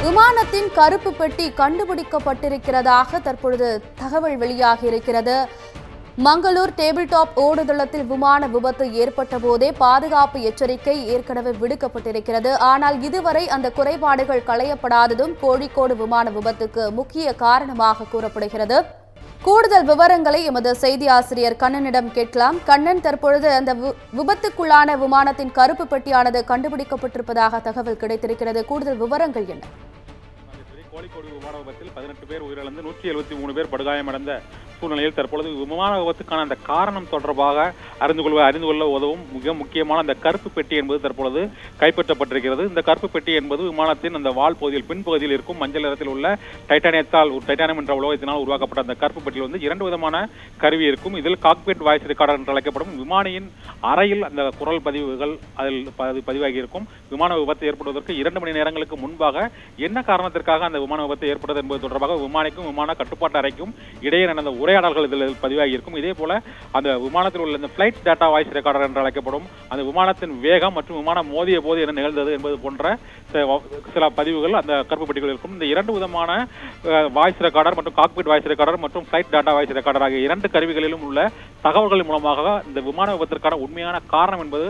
விமானத்தின் கருப்பு பெட்டி கண்டுபிடிக்கப்பட்டிருக்கிறதாக தற்பொழுது தகவல் வெளியாகி இருக்கிறது. மங்களூர் டேபிள் டாப் ஓடுதளத்தில் விமான விபத்து ஏற்பட்ட போதே பாதுகாப்பு எச்சரிக்கை ஏற்கனவே விடுக்கப்பட்டிருக்கிறது. ஆனால் இதுவரை அந்த குறைபாடுகள் களையப்படாததும் கோழிக்கோடு விமான விபத்துக்கு முக்கிய காரணமாக கூறப்படுகிறது. கூடுதல் விவரங்களை எமது செய்தி ஆசிரியர் கண்ணனிடம் கேட்கலாம். கண்ணன், தற்பொழுது அந்த விபத்துக்குள்ளான விமானத்தின் கருப்பு பெட்டியானது கண்டுபிடிக்கப்பட்டிருப்பதாக தகவல் கிடைத்திருக்கிறது. கூடுதல் விவரங்கள் என்ன? கோழிக்கோடு விமான விபத்தில் 18 பேர் உயிரிழந்து 173 பேர் படுகாயமடைந்த சூழ்நிலையில் தற்பொழுது விமான விபத்துக்கான அந்த காரணம் தொடர்பாக அறிந்து கொள்ள உதவும் மிக முக்கியமான அந்த கருப்பு பெட்டி என்பது தற்பொழுது கைப்பற்றப்பட்டிருக்கிறது. இந்த கருப்பு பெட்டி என்பது விமானத்தின் அந்த வால் பகுதியில் பின்பகுதியில் இருக்கும் மஞ்சள் நிறத்தில் உள்ள டைட்டானியம் என்ற உலோகத்தினால் உருவாக்கப்பட்ட அந்த கருப்பு பெட்டியில் வந்து 2 விதமான கருவி இருக்கும். இதில் காக்பிட் வாய்ஸ் ரெக்கார்டர் என்று அழைக்கப்படும் விமானியின் அறையில் அந்த குரல் பதிவுகள் அதில் பதிவாகி இருக்கும். விமான விபத்து ஏற்படுவதற்கு 2 மணி நேரங்களுக்கு முன்பாக என்ன காரணத்திற்காக அந்த விமான விபத்து ஏற்பட்டது என்பது தொடர்பாக விமானிக்கும் விமான கட்டுப்பாட்டு அறைக்கும் இடையே நடந்த உரையாடல்கள் இதில் பதிவாகி இருக்கும். இதே போல அந்த விமானத்தில் உள்ள இந்த பிளைட் டேட்டா வாய்ஸ் ரெக்கார்டர் என்று அழைக்கப்படும் அந்த விமானத்தின் வேகம் மற்றும் விமானம் மோதிய போது என்ன நிகழ்ந்தது என்பது போன்ற சில பதிவுகள் அந்த கருப்பு பெட்டிகள் இருக்கும். இந்த 2 விதமான வாய்ஸ் ரெக்கார்டர் மற்றும் காக்பிட் வாய்ஸ் ரெக்கார்டர் மற்றும் பிளைட் டேட்டா வாய்ஸ் ரெக்கார்டர் ஆகிய 2 கருவிகளிலும் உள்ள தகவல்கள் மூலமாக இந்த விமான விபத்திற்கான உண்மையான காரணம் என்பது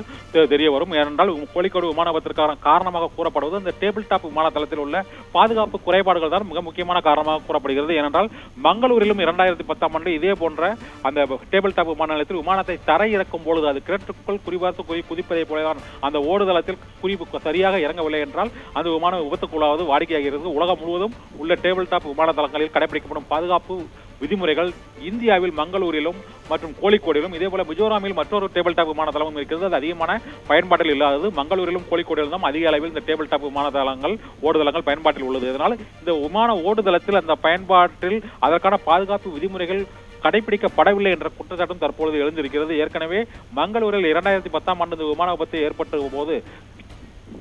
தெரிய வரும். ஏனென்றால் கோழிக்கோடு விமான விபத்திற்கான காரணமாக கூறப்படுவது இந்த டேபிள் டாப் விமான தளத்தில் உள்ள பாதுகாப்பு குறைபாடுகள் தான் மிக முக்கியமான காரணமாக கூறப்படுகிறது. ஏனென்றால் மங்களூரிலும் 2010ஆம் ஆண்டு இதே போன்ற அந்த டேபிள் டாப் விமான நிலையத்தில் விமானத்தை தரை இறக்கும் பொழுது அது கிணற்றுக்குள் குறிபார்த்து குதிப்பதை போலதான் அந்த ஓடுதளத்தில் குறிப்பு சரியாக இறங்கவில்லை என்றால் அந்த விமானம் விபத்துக்குள்ளாவது வாடிக்கையாகிறது. உலகம் முழுவதும் உள்ள டேபிள் டாப் விமான தளங்களில் கடைபிடிக்கப்படும் பாதுகாப்பு விதிமுறைகள் இந்தியாவில் மங்களூரிலும் மற்றும் கோழிக்கோடிலும் இதே போல மிஜோராமில் மற்றொரு டேபிள் டாப் விமான தளமும் இருக்கிறது. அது அதிகமான பயன்பாட்டில் இல்லாதது. மங்களூரிலும் கோழிக்கோடிலும் தான் அதிக அளவில் இந்த டேபிள் டாப் விமான தளங்கள் ஓடுதளங்கள் பயன்பாட்டில் உள்ளது. இதனால் இந்த விமான ஓடுதளத்தில் அந்த பயன்பாட்டில் அதற்கான பாதுகாப்பு விதிமுறைகள் கடைபிடிக்கப்படவில்லை என்ற குற்றச்சாட்டும் தற்பொழுது எழுந்திருக்கிறது. ஏற்கனவே மங்களூரில் 2010ஆம் ஆண்டு விமான விபத்து ஏற்பட்ட போது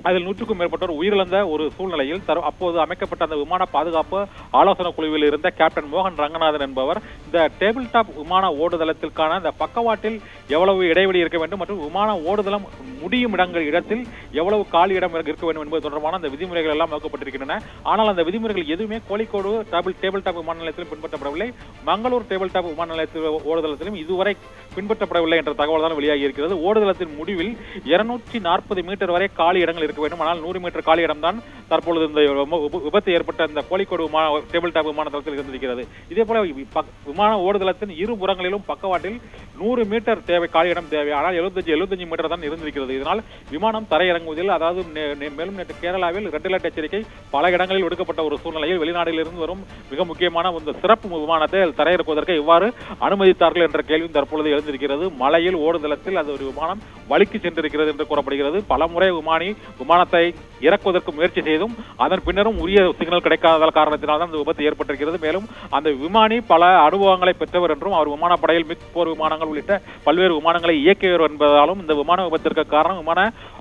அதில் 100க்கும் மேற்பட்டோர் உயிரிழந்த ஒரு சூழ்நிலையில் அப்போது அமைக்கப்பட்ட அந்த விமான பாதுகாப்பு ஆலோசனை குழுவில் இருந்த கேப்டன் மோகன் ரங்கநாதன் என்பவர் இந்த டேபிள் டாப் விமான ஓடுதளத்திற்கான அந்த பக்கவாட்டில் எவ்வளவு இடைவெளி இருக்க வேண்டும் மற்றும் விமான ஓடுதளம் முடியும் இடத்தில் எவ்வளவு காலி இடம் இருக்க வேண்டும் என்பது தொடர்பான அந்த விதிமுறைகள் எல்லாம் வகுக்கப்பட்டிருக்கின்றன. ஆனால் அந்த விதிமுறைகள் எதுவுமே கோழிக்கோடு டேபிள் டாப் விமான நிலையத்திலும் பின்பற்றப்படவில்லை. மங்களூர் டேபிள் டாப் விமான நிலையத்தில் ஓடுதளத்திலும் இதுவரை பின்பற்றப்படவில்லை என்ற தகவல் தான் வெளியாகி இருக்கிறது. ஓடுதளத்தின் முடிவில் 240 மீட்டர் வரை காலி இடங்கள் இருக்க வேண்டும். ஆனால் 100 மீட்டர் காலி இடம் தான் தற்பொழுது இந்த விபத்து ஏற்பட்ட இந்த கோழிக்கோடு டேபிள் டாப் விமான தளத்தில் இருந்திருக்கிறது. இதே போல விமான ஓடுதளத்தின் இருபுறங்களிலும் பக்கவாட்டில் 100 மீட்டர் தேவை, காலி இடம் தேவை. ஆனால் 75 மீட்டர் தான் இருந்திருக்கிறது. இதனால் விமானம் தரையிறங்குவதில் அதாவது மேலும் நேற்று கேரளாவில் ரெட் அலர்ட் எச்சரிக்கை பல இடங்களில் விடுக்கப்பட்ட ஒரு சூழ்நிலையில் வெளிநாட்டில் இருந்து வரும் மிக முக்கியமான இந்த சிறப்பு விமானத்தை தரையிறக்குவதற்கு எவ்வாறு அனுமதித்தார்கள் என்ற கேள்வி தற்பொழுது எழுந்திருக்கிறது. மலையில் ஓடுதளத்தில் அது ஒரு விமானம் வலிக்கு சென்றிருக்கிறது என்று கூறப்படுகிறது. பலமுறை விமானத்தை இறக்குவதற்கு முயற்சி செய்தும் அதன் பின்னரும் உரிய சிக்னல் கிடைக்காத காரணத்தினால் தான் இந்த விபத்து ஏற்பட்டிருக்கிறது. மேலும் அந்த விமானி பல அனுபவங்களை பெற்றவர் என்றும் அவர் விமானப்படையில் மிக் போர் விமானங்கள் உள்ளிட்ட பல்வேறு விமானங்களை இயக்கியவர் என்பதாலும் இந்த விமான விபத்திற்கு காரணம்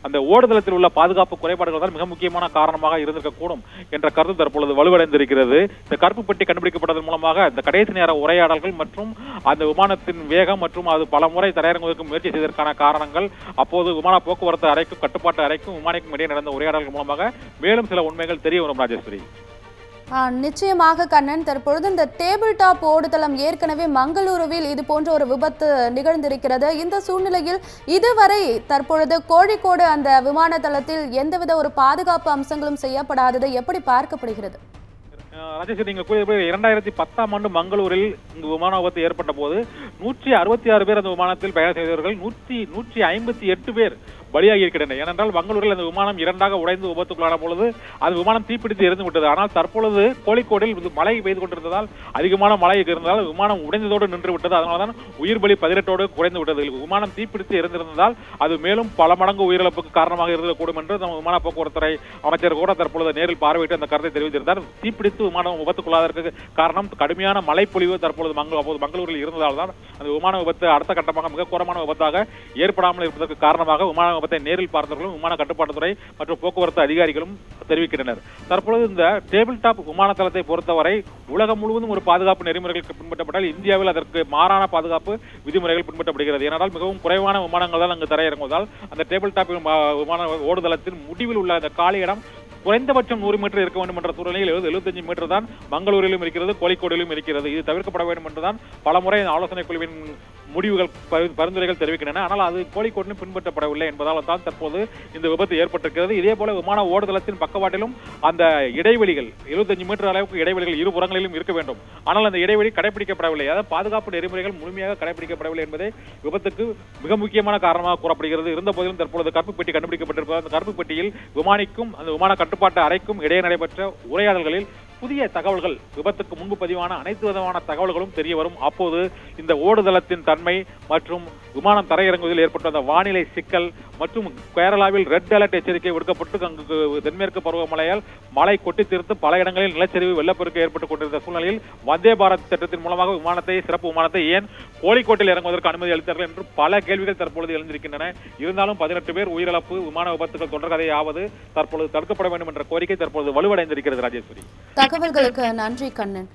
அந்த ஓடுதளத்தில் உள்ள பாதுகாப்பு குறைபாடுகள் தான் மிக முக்கியமான காரணமாக இருந்திருக்கக்கூடும் என்ற கருத்து தற்பொழுது வலுவடைந்திருக்கிறது. இந்த கருப்பு பெட்டி கண்டுபிடிக்கப்பட்டதன் மூலமாக இந்த கடைசி நேர உரையாடல்கள் மற்றும் அந்த விமானத்தின் வேகம் மற்றும் அது பல முறை தரையிறங்குவதற்கு முயற்சி செய்வதற்கான காரணங்கள் அப்போது விமான போக்குவரத்து அறைக்கும் கட்டுப்பாட்டு அறைக்கும் விமானிக்கும் இடையே நடந்த உரையாடல்கள் மூலமாக மேலும் சில உண்மைகள் தெரிய வரும். ராஜேஸ்வரி, நிச்சயமாக கண்ணன், தற்பொழுது இந்த டேபிள் டாப் ஓடுதளம் ஏற்கனவே மங்களூருவில் இது போன்ற ஒரு விபத்து நிகழ்ந்திருக்கிறது. இந்த சூழ்நிலையில் இதுவரை தற்பொழுது கோழிக்கோடு அந்த விமான தளத்தில் எந்தவித ஒரு பாதுகாப்பு அம்சங்களும் செய்யப்படாதது எப்படி பார்க்கப்படுகிறது? ராஜேஸ்வரி, நீங்க கூறிய 2010ஆம் ஆண்டு மங்களூரில் இந்த விமான விபத்து ஏற்பட்ட போது 166 பேர் அந்த விமானத்தில் பயணம் செய்தவர்கள் 158 பேர் பலியாகி இருக்கின்றன. ஏனென்றால் மங்களூரில் அந்த விமானம் 2ஆக உடைந்து விபத்துக்குள்ளான பொழுது அது விமானம் தீப்பிடித்து எரிந்து விட்டது. ஆனால் தற்பொழுது கோழிக்கோடில் மழை பெய்து கொண்டிருந்ததால் அதிகமான மழை இருந்ததால் விமானம் உடைந்ததோடு நின்று விட்டது. அதனால்தான் உயிர் பலி 18ஓடு குறைந்து விட்டது. விமானம் தீப்பிடித்து எரிந்திருந்ததால் அது மேலும் பல மடங்கு உயிரிழப்புக்கு காரணமாக இருக்கக்கூடும் என்று நம்ம விமான போக்குவரத்துறை அமைச்சர் கூட தற்பொழுது நேரில் பார்வையிட்டு அந்த கருத்தை தெரிவித்திருந்தார். தீப்பிடித்து விமானம் விபத்துக்குள்ளாதற்கு காரணம் கடுமையான மழைப்பொழிவு தற்பொழுது மங்களூரில் இருந்ததால் தான் அந்த விமான விபத்து அடுத்த கட்டமாக மிக கோரமான விபத்தாக ஏற்படாமல் இருப்பதற்கு காரணமாக விமான விபத்தை நேரில் பார்த்தவர்களும் விமான கட்டுப்பாட்டுத்துறை மற்றும் போக்குவரத்து அதிகாரிகளும் தெரிவிக்கின்றனர். தற்பொழுது இந்த டேபிள் டாப் விமான தளத்தை பொறுத்தவரை உலகம் முழுவதும் ஒரு பாதுகாப்பு நெறிமுறைகள் பின்பற்றப்பட்டால் இந்தியாவில் அதற்கு மாறான பாதுகாப்பு விதிமுறைகள் பின்பற்றப்படுகிறது. ஏனென்றால் மிகவும் குறைவான விமானங்கள் தான் அங்கு தரையிறங்குவதால் அந்த டேபிள் டாப் விமான ஓடுதளத்தின் முடிவில் உள்ள அந்த காலி இடம் குறைந்தபட்சம் 100 மீட்டர் இருக்க வேண்டும் என்ற சூழ்நிலையில் 75 மீட்டர் தான் மங்களூரிலும் இருக்கிறது, கோழிக்கோடிலும் இருக்கிறது. இது தவிர்க்கப்பட வேண்டும் என்றுதான் பலமுறை ஆலோசனை குழுவின் முடிவுகள் பரிந்துரைகள் தெரிவிக்கின்றன. ஆனால் அது கோழிக்கோட்டிலும் பின்பற்றப்படவில்லை என்பதால் தான் தற்போது இந்த விபத்து ஏற்பட்டிருக்கிறது. இதே போல விமான ஓடுதளத்தின் பக்கவாட்டிலும் அந்த இடைவெளிகள் 75 மீட்டர் அளவுக்கு இடைவெளிகள் இருபுறங்களிலும் இருக்க வேண்டும். ஆனால் அந்த இடைவெளி கடைபிடிக்கப்படவில்லை. அதாவது பாதுகாப்பு நெறிமுறைகள் முழுமையாக கடைபிடிக்கப்படவில்லை என்பதே விபத்துக்கு மிக முக்கியமான காரணமாக கூறப்படுகிறது. இருந்த போதிலும் தற்பொழுது கருப்பு பெட்டி கண்டுபிடிக்கப்பட்டிருப்பது. அந்த கருப்பு பெட்டியில் விமானிக்கும் அந்த விமான கட்டுப்பாட்டு அறைக்கும் இடையே நடைபெற்ற உரையாடல்களில் புதிய தகவல்கள், விபத்துக்கு முன்பு பதிவான அனைத்து விதமான தகவல்களும் தெரிய வரும். அப்போது இந்த ஓடுதளத்தின் தன்மை மற்றும் விமானம் தரையிறங்குவதில் ஏற்பட்ட அந்த வானிலை சிக்கல் மற்றும் கேரளாவில் ரெட் அலர்ட் எச்சரிக்கை விடுக்கப்பட்டு அங்கு தென்மேற்கு பருவமழையால் மழை கொட்டி தீர்த்து பல இடங்களில் நிலச்சரிவு வெள்ளப்பெருக்கு ஏற்பட்டுக் கொண்டிருந்த சூழ்நிலையில் வந்தே பாரத் திட்டத்தின் மூலமாக சிறப்பு விமானத்தை ஏன் கோழிக்கோட்டில் இறங்குவதற்கு அனுமதி அளித்தார்கள் என்று பல கேள்விகள் தற்பொழுது எழுந்திருக்கின்றன. இருந்தாலும் 18 பேர் உயிரிழப்பு, விமான விபத்துகள் தொடர்கதையாவது தற்பொழுது தடுக்கப்பட வேண்டும் என்ற கோரிக்கை தற்பொழுது வலுவடைந்திருக்கிறது. ராஜேஸ்வரி, தகவல்களுக்கு நன்றி கண்ணன்.